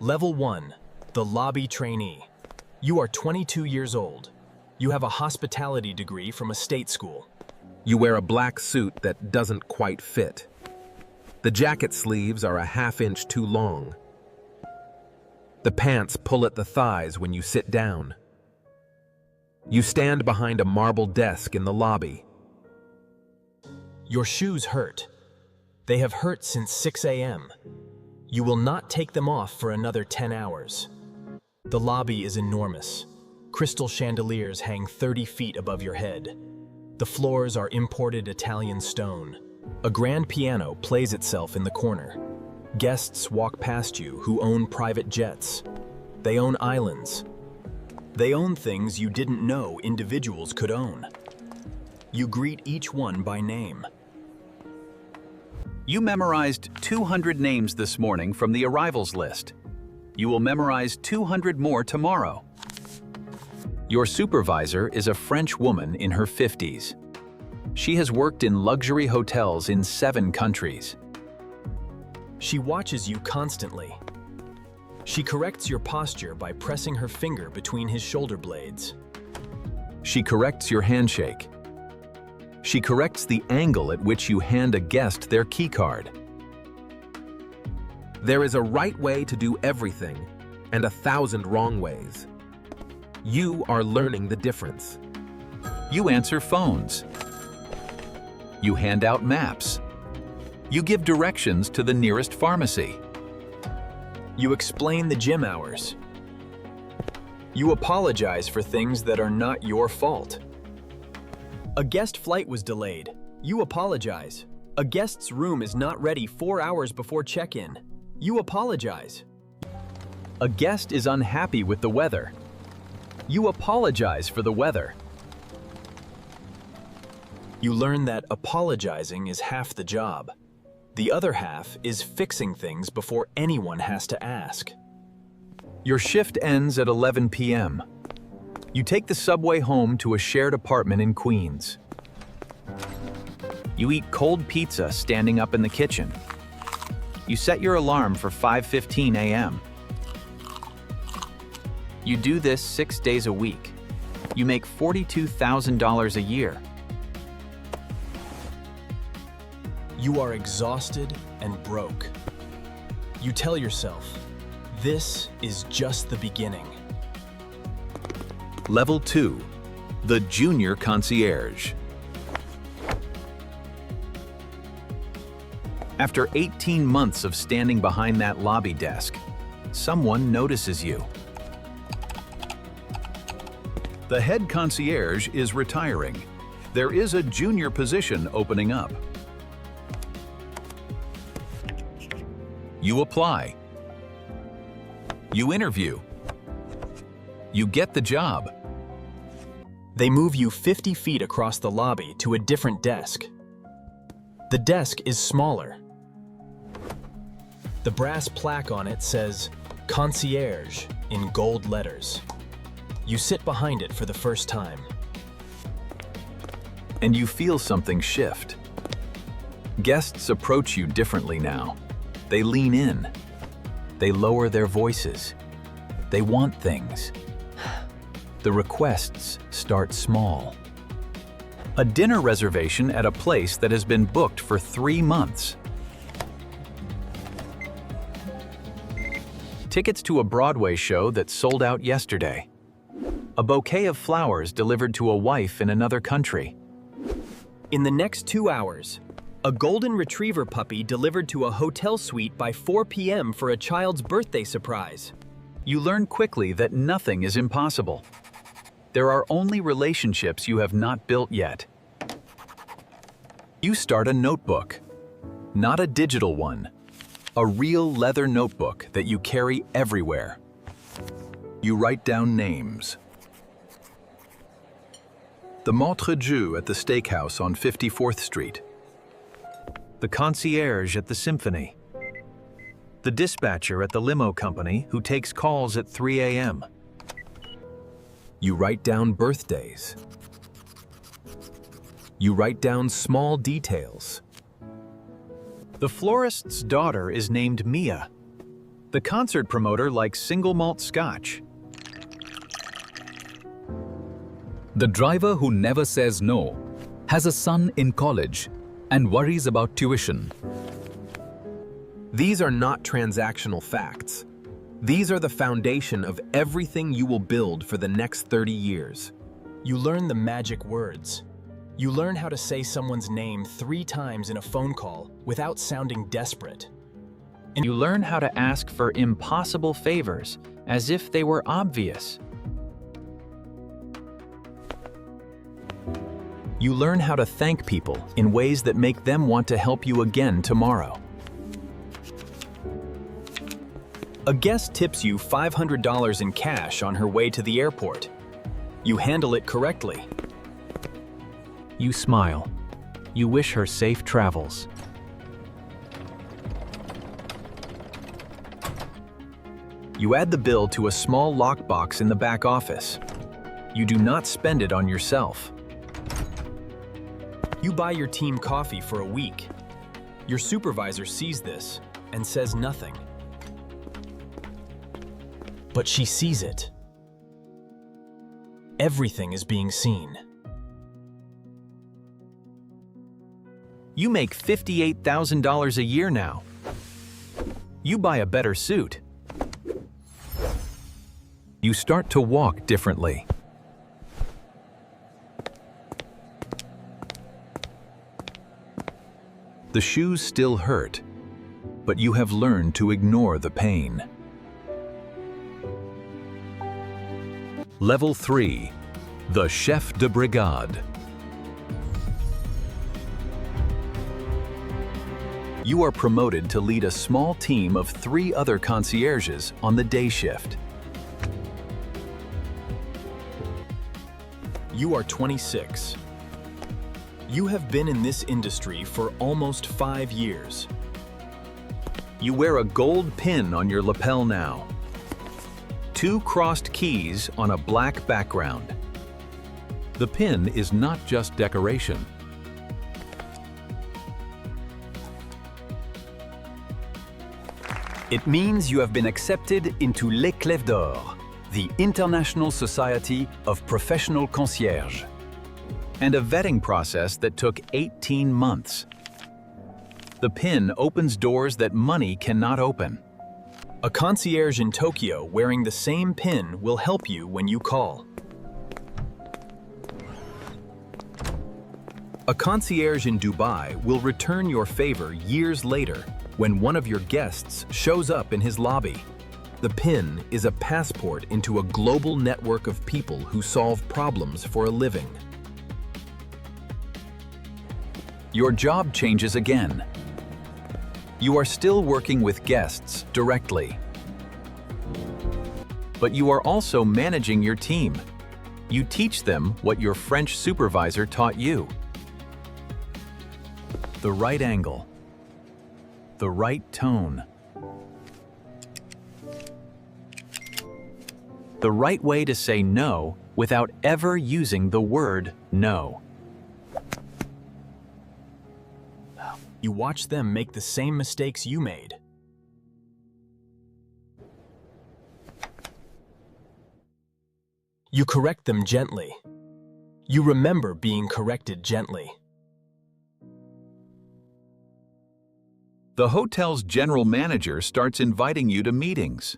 Level 1, the lobby trainee. You are 22 years old. You have a hospitality degree from a state school. You wear a black suit that doesn't quite fit. The jacket sleeves are a half-inch too long. The pants pull at the thighs when you sit down. You stand behind a marble desk in the lobby. Your shoes hurt. They have hurt since 6 a.m. You will not take them off for another 10 hours. The lobby is enormous. Crystal chandeliers hang 30 feet above your head. The floors are imported Italian stone. A grand piano plays itself in the corner. Guests walk past you who own private jets. They own islands. They own things you didn't know individuals could own. You greet each one by name. You memorized 200 names this morning from the arrivals list. You will memorize 200 more tomorrow. Your supervisor is a French woman in her 50s. She has worked in luxury hotels in 7 countries. She watches you constantly. She corrects your posture by pressing her finger between his shoulder blades. She corrects your handshake. She corrects the angle at which you hand a guest their key card. There is a right way to do everything and 1,000 wrong ways. You are learning the difference. You answer phones. You hand out maps. You give directions to the nearest pharmacy. You explain the gym hours. You apologize for things that are not your fault. A guest flight was delayed. You apologize. A guest's room is not ready 4 hours before check-in. You apologize. A guest is unhappy with the weather. You apologize for the weather. You learn that apologizing is half the job. The other half is fixing things before anyone has to ask. Your shift ends at 11 p.m. You take the subway home to a shared apartment in Queens. You eat cold pizza standing up in the kitchen. You set your alarm for 5:15 a.m. You do this 6 days a week. You make $42,000 a year. You are exhausted and broke. You tell yourself, this is just the beginning. Level 2, the junior concierge. After 18 months of standing behind that lobby desk, someone notices you. The head concierge is retiring. There is a junior position opening up. You apply. You interview. You get the job. They move you 50 feet across the lobby to a different desk. The desk is smaller. The brass plaque on it says, Concierge, in gold letters. You sit behind it for the first time. And you feel something shift. Guests approach you differently now. They lean in. They lower their voices. They want things. The requests start small. A dinner reservation at a place that has been booked for 3 months. Tickets to a Broadway show that sold out yesterday. A bouquet of flowers delivered to a wife in another country. In the next 2 hours, a golden retriever puppy delivered to a hotel suite by 4 p.m. for a child's birthday surprise. You learn quickly that nothing is impossible. There are only relationships you have not built yet. You start a notebook, not a digital one, a real leather notebook that you carry everywhere. You write down names. The maitre d' at the steakhouse on 54th Street. The concierge at the symphony. The dispatcher at the limo company who takes calls at 3 a.m. You write down birthdays. You write down small details. The florist's daughter is named Mia. The concert promoter likes single malt scotch. The driver who never says no has a son in college and worries about tuition. These are not transactional facts. These are the foundation of everything you will build for the next 30 years. You learn the magic words. You learn how to say someone's name 3 times in a phone call without sounding desperate. And you learn how to ask for impossible favors as if they were obvious. You learn how to thank people in ways that make them want to help you again tomorrow. A guest tips you $500 in cash on her way to the airport. You handle it correctly. You smile. You wish her safe travels. You add the bill to a small lockbox in the back office. You do not spend it on yourself. You buy your team coffee for a week. Your supervisor sees this and says nothing. But she sees it. Everything is being seen. You make $58,000 a year now. You buy a better suit. You start to walk differently. The shoes still hurt, but you have learned to ignore the pain. Level 3, the Chef de Brigade. You are promoted to lead a small team of 3 other concierges on the day shift. You are 26. You have been in this industry for almost 5 years. You wear a gold pin on your lapel now. 2 crossed keys on a black background. The pin is not just decoration. It means you have been accepted into Les Clefs d'Or, the International Society of Professional Concierge. And a vetting process that took 18 months. The pin opens doors that money cannot open. A concierge in Tokyo wearing the same pin will help you when you call. A concierge in Dubai will return your favor years later when one of your guests shows up in his lobby. The pin is a passport into a global network of people who solve problems for a living. Your job changes again. You are still working with guests directly. But you are also managing your team. You teach them what your French supervisor taught you. The right angle. The right tone. The right way to say no without ever using the word no. You watch them make the same mistakes you made. You correct them gently. You remember being corrected gently. The hotel's general manager starts inviting you to meetings.